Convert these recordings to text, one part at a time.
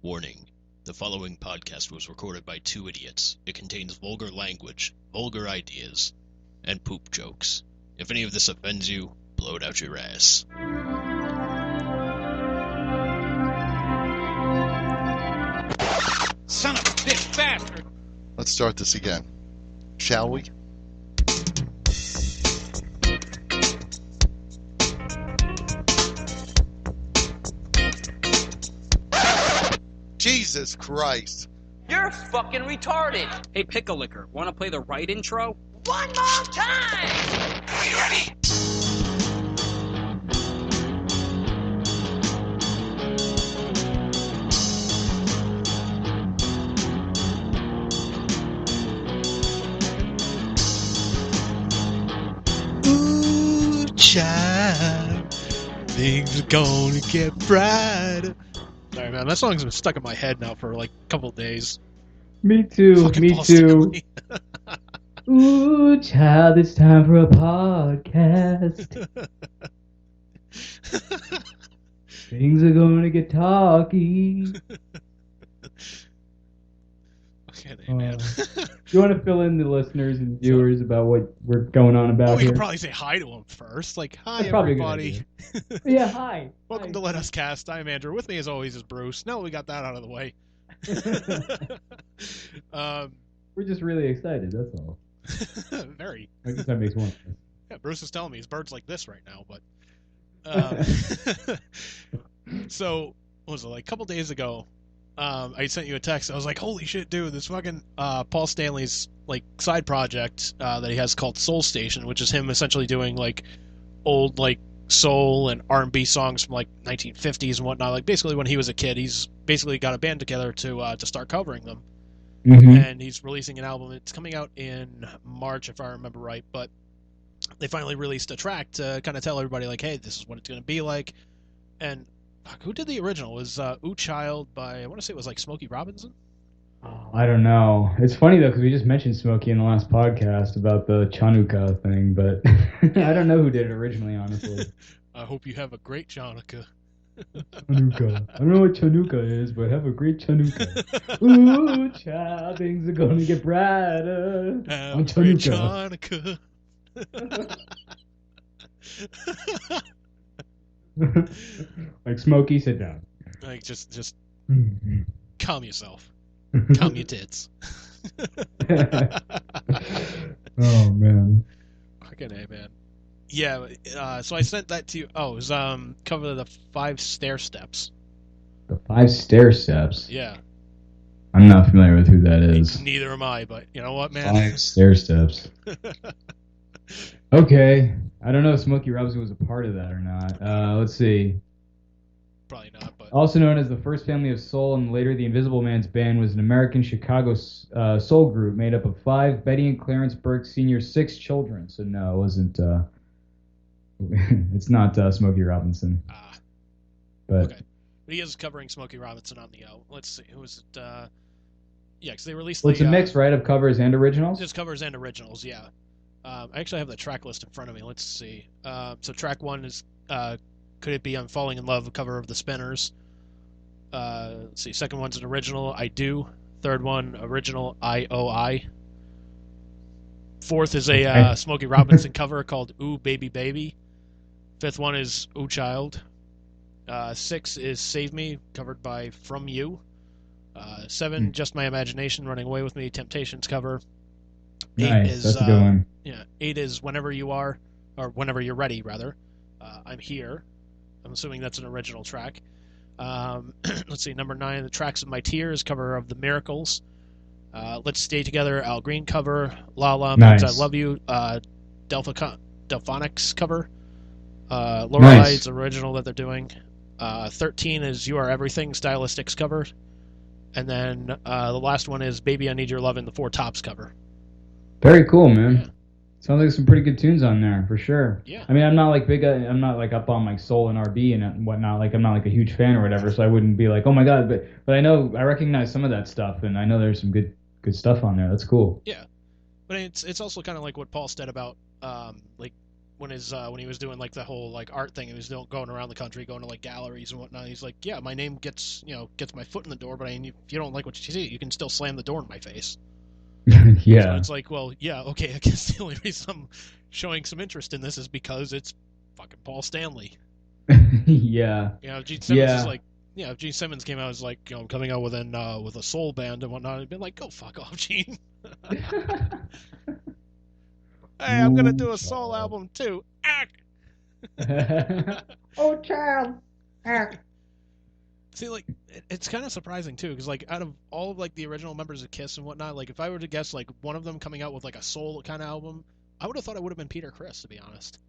Warning: the following podcast was recorded by two idiots. It contains vulgar language, vulgar ideas, and poop jokes. If any of this offends you, blow it out your ass. Son of a bitch bastard! Let's start this again. Shall we? Jesus Christ. You're fucking retarded. Hey, Pickle Licker, wanna play the right intro? One more time! Are you ready? Ooh, child, things are gonna get brighter. Sorry, man, that song's been stuck in my head now for like a couple days. Me too, Fucking me Paul too. Stanley. Ooh, child, it's time for a podcast. Things are gonna get talky. Okay, man. You want to fill in the listeners and viewers about what we're going on about Well, we here? could probably say hi to him first. Like, hi, That's probably a good everybody. Yeah, hi. Welcome Hi. to Let Us Cast. I'm Andrew. With me, as always, is Bruce. Now that we got that out of the way. We're just really excited, that's all. Very. I guess that makes one. Yeah, Bruce is telling me his bird's like this right now, but so what was it, like a couple days ago, I sent you a text. I was like, holy shit, dude, this fucking Paul Stanley's like side project that he has called Soul Station, which is him essentially doing like old like soul and R&B songs from like 1950s and whatnot, like basically when he was a kid. He's basically got a band together to start covering them. Mm-hmm. And he's releasing an album. It's coming out in March, if I remember right, but they finally released a track to kind of tell everybody, like, hey, this is what it's going to be like. And fuck, who did the original? It was Ooh Child by, I want to say it was like Smokey Robinson? Oh, I don't know. It's funny, though, because we just mentioned Smokey in the last podcast about the Chanukah thing, but I don't know who did it originally, honestly. I hope you have a great Chanukah. Chanukah. I don't know what Chanukah is, but have a great Chanukah. Ooh, child, things are gonna get brighter Have on a great Chanukah. Chanukah. Like Smokey, sit down. Like, just oh, calm yourself. Calm your tits. man. Fucking A, man. Yeah, so I sent that to you. Oh, it was cover the 5 stair steps. The 5 stair steps. Yeah. I'm not familiar with who that is. Neither am I, but you know what, man? 5 stair steps. Okay. I don't know if Smokey Robinson was a part of that or not. Let's see. Probably not, but Also known as the first family of soul and later the Invisible Man's band, was an American Chicago soul group made up of 5 Betty and Clarence Burke Sr. 6 children. So no, it wasn't. It's not Smokey Robinson. But okay. But he is covering Smokey Robinson on the let's see, who was it? Yeah, because they released well, it's a mix, right, of covers and originals? Just covers and originals, yeah. I actually have the track list in front of me. Let's see. So track 1 is Could It Be I'm Falling in Love, a cover of the Spinners. Let's see. Second one's an original, I Do. Third one, original, I-O-I. Fourth is a Smokey Robinson cover called Ooh Baby Baby. Fifth one is Ooh Child. 6 is Save Me, covered by From You. 7, Just My Imagination, Running Away With Me, Temptations cover. 8 nice, is that's a good one. Yeah, 8 is Whenever You Are, or Whenever You're Ready, rather. I'm Here. I'm assuming that's an original track. Let's see, number 9, The Tracks of My Tears, cover of The Miracles. Let's Stay Together, Al Green cover. La La Means I Love You, Delphonics cover. Lorelei's original that they're doing. 13 is You Are Everything, Stylistics cover. And then the last one is Baby I Need Your Love in the Four Tops cover. Very cool, man. Yeah. Sounds like some pretty good tunes on there, for sure. Yeah. I mean, I'm not like up on like soul and R&B and whatnot. Like, I'm not like a huge fan or whatever, so I wouldn't be like, oh my god. But I recognize some of that stuff, and I know there's some good stuff on there. That's cool. Yeah, but it's also kind of like what Paul said about like when he was doing like the whole like art thing, he was going around the country, going to like galleries and whatnot. He's like, yeah, my name gets my foot in the door, but if you don't like what you see, you can still slam the door in my face. Yeah. So it's like, well, yeah, okay. I guess the only reason I'm showing some interest in this is because it's fucking Paul Stanley. Yeah. Gene Simmons is like, if Gene Simmons came out as like, coming out with a soul band and whatnot, it'd been like, go fuck off, Gene. Hey, I'm gonna do a soul album too. Oh, child. See, like, it's kind of surprising too, because like out of all of like the original members of Kiss and whatnot, like if I were to guess like one of them coming out with like a soul kind of album, I would have thought it would have been Peter Criss, to be honest.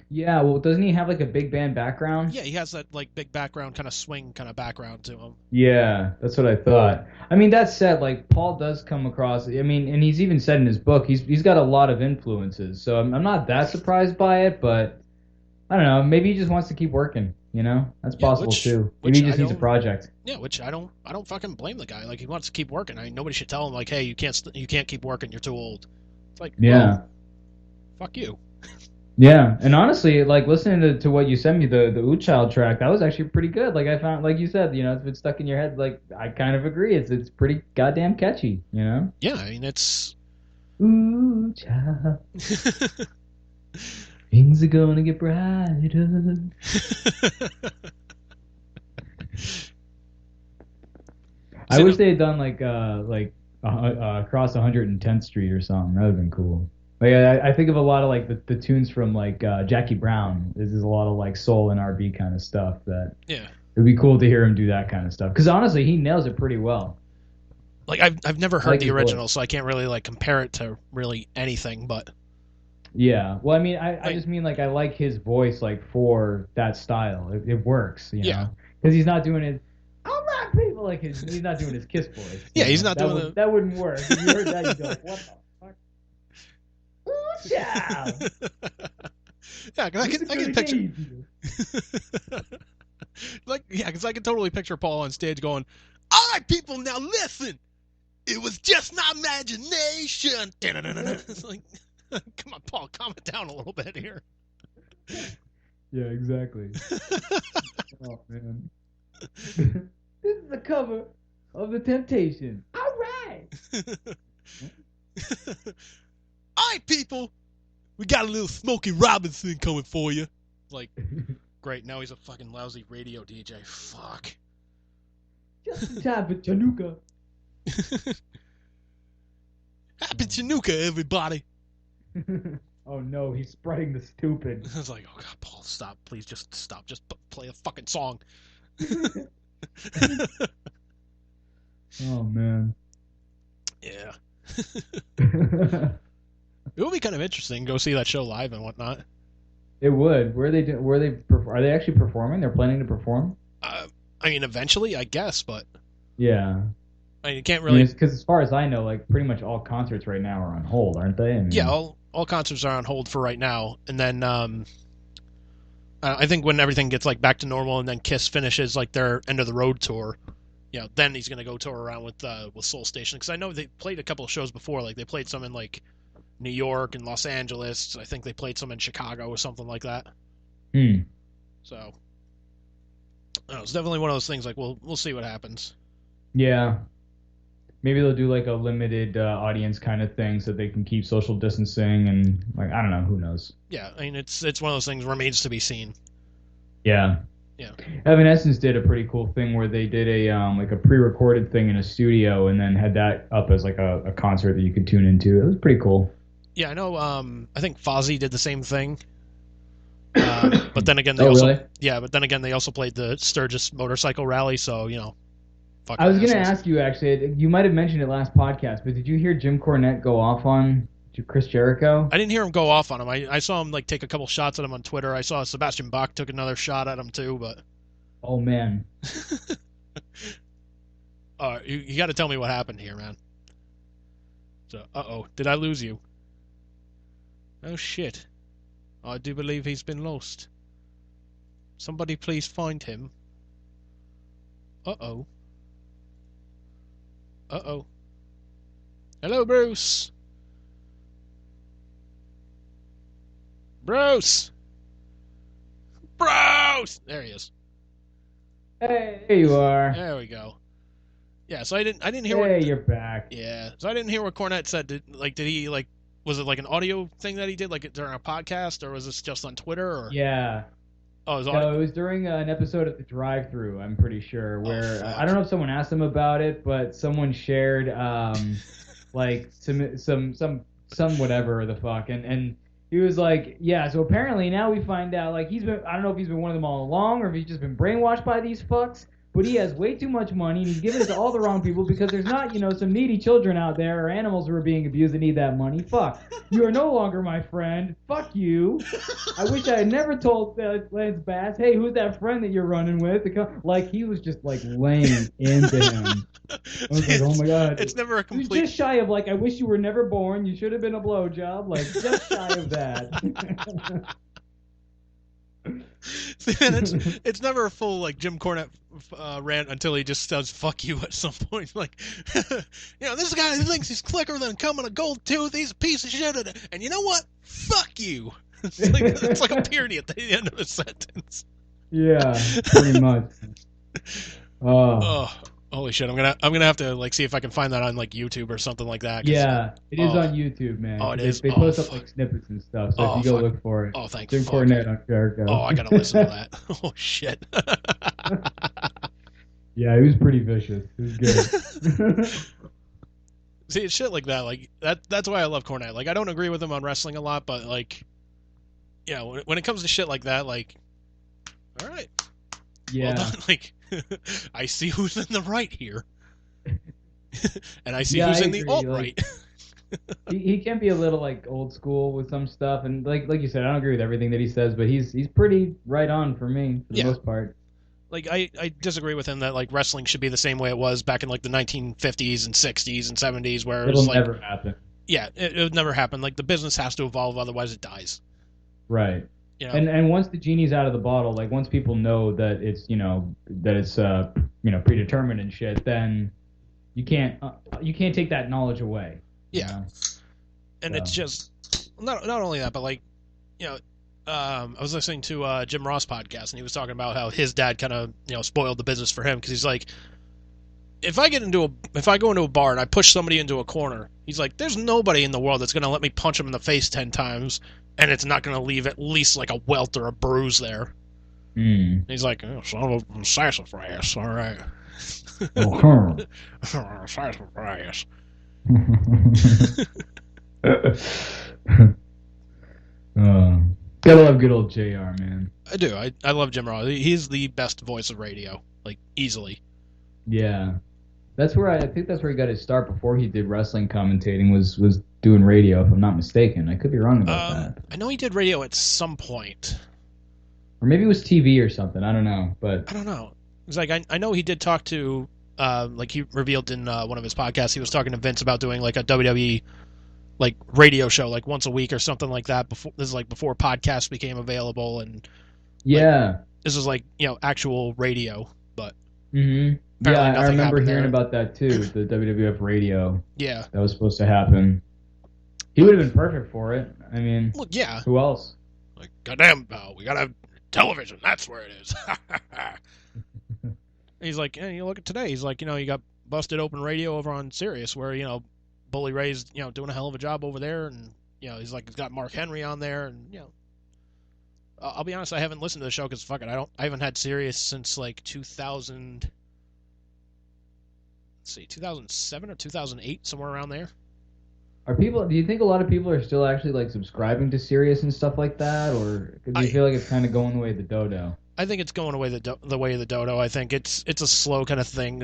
Yeah, well, doesn't he have like a big band background? Yeah, he has that like big background, kind of swing kind of background to him. Yeah, that's what I thought. I mean, that said, like Paul does come across. I mean, and he's even said in his book he's got a lot of influences. So I'm not that surprised by it, but I don't know. Maybe he just wants to keep working. That's possible too. Maybe he just needs a project. Yeah, which I don't fucking blame the guy. Like he wants to keep working. I mean, nobody should tell him like, hey, you can't keep working. You're too old. It's like, yeah, fuck you. Yeah, and honestly, like listening to what you sent me, the Ooh Child track, that was actually pretty good. Like I found, like you said, it's been stuck in your head. Like I kind of agree. It's pretty goddamn catchy. Yeah, I mean it's. Ooh Child, things are gonna get brighter. I wish they had done like across 110th Street or something. That would have been cool. Like I think of a lot of like the tunes from like Jackie Brown. This is a lot of like soul and R&B kind of stuff that it'd be cool to hear him do that kind of stuff. Because honestly, he nails it pretty well. Like I've never heard the original, so I can't really like compare it to really anything. But yeah, well, I mean, I just mean like I like his voice like for that style. It works, you know, because he's not doing it. All right, people, like he's not doing his Kiss voice. Yeah, he's not doing that wouldn't work. If you heard that, you'd go, what the fuck? Yeah, because I can picture because I can totally picture Paul on stage going, "All right, people, now listen. It was just my imagination." It's like, come on, Paul, calm it down a little bit here. Yeah, exactly. Oh man, this is the cover of The Temptation. All right. All right, people, we got a little Smokey Robinson coming for you. Like, great, now he's a fucking lousy radio DJ. Fuck. Just in time for Chinooka. Happy Chinooka, everybody. Oh no, he's spreading the stupid. I was like, oh god, Paul, stop. Please just stop. Just play a fucking song. Oh man. Yeah. It would be kind of interesting to go see that show live and whatnot. It would. Are they actually performing? They're planning to perform? I mean, eventually, I guess, but yeah. I mean, you can't really. Because as far as I know, like pretty much all concerts right now are on hold, aren't they? I mean... Yeah, all concerts are on hold for right now, and then I think when everything gets like back to normal, and then Kiss finishes like their end of the road tour, then he's gonna go tour around with Soul Station. Because I know they played a couple of shows before, like they played some in like New York and Los Angeles. I think they played some in Chicago or something like that. So, I don't know, it's definitely one of those things. Like we'll see what happens. Yeah. Maybe they'll do like a limited audience kind of thing so they can keep social distancing and like I don't know, who knows. Yeah, I mean it's one of those things remains to be seen. Yeah. Yeah. Evanescence did a pretty cool thing where they did a like a pre-recorded thing in a studio and then had that up as like a concert that you could tune into. It was pretty cool. Yeah, I know. I think Fozzy did the same thing. But then again, they they also played the Sturgis motorcycle rally. So I was going to ask you, actually, you might have mentioned it last podcast, but did you hear Jim Cornette go off on Chris Jericho? I didn't hear him go off on him. I saw him like take a couple shots at him on Twitter. I saw Sebastian Bach took another shot at him too, but... Oh, man. You got to tell me what happened here, man. So, did I lose you? Oh, shit. I do believe he's been lost. Somebody please find him. Uh-oh. Hello, Bruce. Bruce! Bruce! There he is. Hey, there you are. There we go. Yeah, so I didn't hear Hey, what... you're back. Yeah, so I didn't hear what Cornette said. Did he, like... Was it like an audio thing that he did, like during a podcast, or was this just on Twitter? Or... Yeah. Oh, it was No, it was during an episode of The Drive-Thru, I'm pretty sure, where I don't know if someone asked him about it, but someone shared like some whatever the fuck, and he was like, yeah, so apparently now we find out like I don't know if he's been one of them all along or if he's just been brainwashed by these fucks. But he has way too much money, and he's giving it to all the wrong people because there's not, some needy children out there or animals who are being abused that need that money. Fuck. You are no longer my friend. Fuck you. I wish I had never told Lance Bass, hey, who's that friend that you're running with? Like, he was just, like, laying into him. I was like, oh, my God. It's never a complete... He's just shy of, like, I wish you were never born. You should have been a blowjob. Like, just shy of that. It's never a full like Jim Cornette rant until he just says "fuck you" at some point. Like, this guy who thinks he's slicker than coming a gold tooth, he's a piece of shit. And you know what? Fuck you. It's like a period at the end of a sentence. Yeah, pretty much. Oh, holy shit! I'm gonna have to like see if I can find that on like YouTube or something like that. Yeah, it is on YouTube, man. Oh, it is. They post up like snippets and stuff, so if you go look for it. Oh, thank Jim Cornette on Jericho. Oh, I gotta listen to that. Oh shit. Yeah, he was pretty vicious. It was good. See, it's shit like that. Like that's why I love Cornette. Like I don't agree with him on wrestling a lot, but like, when it comes to shit like that, like, all right. Yeah. Well done. Like, I see who's in the right here, and I see who's in the alt-right. Like, he can be a little like old school with some stuff, and like you said, I don't agree with everything that he says, but he's pretty right on for me for the most part. Like I disagree with him that like wrestling should be the same way it was back in like the 1950s and 60s and 70s, where it was like never happen. Yeah, it would never happen. Like the business has to evolve, otherwise it dies. Right. And once the genie's out of the bottle, like once people know that it's predetermined and shit, then you can't take that knowledge away. Yeah. And it's just not only that, but like, I was listening to Jim Ross podcast, and he was talking about how his dad kind of spoiled the business for him, because he's like, if I go into a bar and I push somebody into a corner, he's like, there's nobody in the world that's gonna let me punch him in the face 10 times. And it's not going to leave at least like a welt or a bruise there. Mm. He's like, son of a sassafras, all right. Sassafras. Gotta love good old JR, man. I do. I love Jim Ross. He's the best voice of radio, like easily. Yeah, I think that's where he got his start before he did wrestling commentating. Was doing radio, if I'm not mistaken. I could be wrong about that. I know he did radio at some point. Or maybe it was TV or something. I don't know. But I don't know. It's like I know he did talk to, like he revealed in one of his podcasts, he was talking to Vince about doing like a WWE like radio show like once a week or something like that. This is like before podcasts became available, and yeah, this is like actual radio. But yeah, I remember hearing about that too. The WWF radio. Yeah, that was supposed to happen. He would have been perfect for it. I mean, well, yeah. Who else? Like, goddamn, pal, we gotta have television. That's where it is. He's like, you look at today. He's like, you got Busted Open Radio over on Sirius, where Bully Ray's doing a hell of a job over there, and he's like, he's got Mark Henry on there, and I'll be honest, I haven't listened to the show because fuck it, I haven't had Sirius since like 2000. Let's see, 2007 or 2008, somewhere around there. Do you think a lot of people are still actually like subscribing to Sirius and stuff like that, or do you feel like it's kind of going the way of the dodo? I think it's going away the way of the dodo. I think it's a slow kind of thing.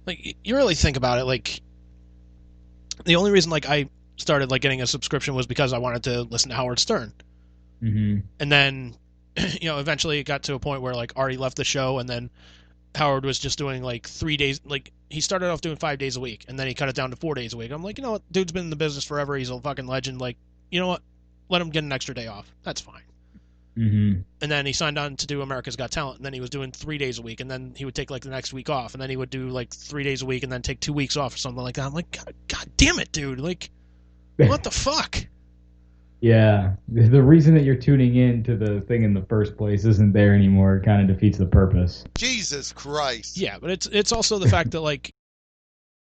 Like, you really think about it, like the only reason like I started like getting a subscription was because I wanted to listen to Howard Stern. Mm-hmm. And then eventually it got to a point where like Artie left the show, and then Howard was just doing like 3 days. Like, he started off doing 5 days a week, and then he cut it down to 4 days a week. I'm like, what? Dude's been in the business forever. He's a fucking legend. Like, you know what? Let him get an extra day off. That's fine. Mm-hmm. And then he signed on to do America's Got Talent, and then he was doing 3 days a week, and then he would take like the next week off, and then he would do like 3 days a week, and then take 2 weeks off or something like that. I'm like, God damn it, dude! Like, what the fuck? Yeah, the reason that you're tuning in to the thing in the first place isn't there anymore. It kind of defeats the purpose. Jesus Christ. Yeah, but it's also the fact that like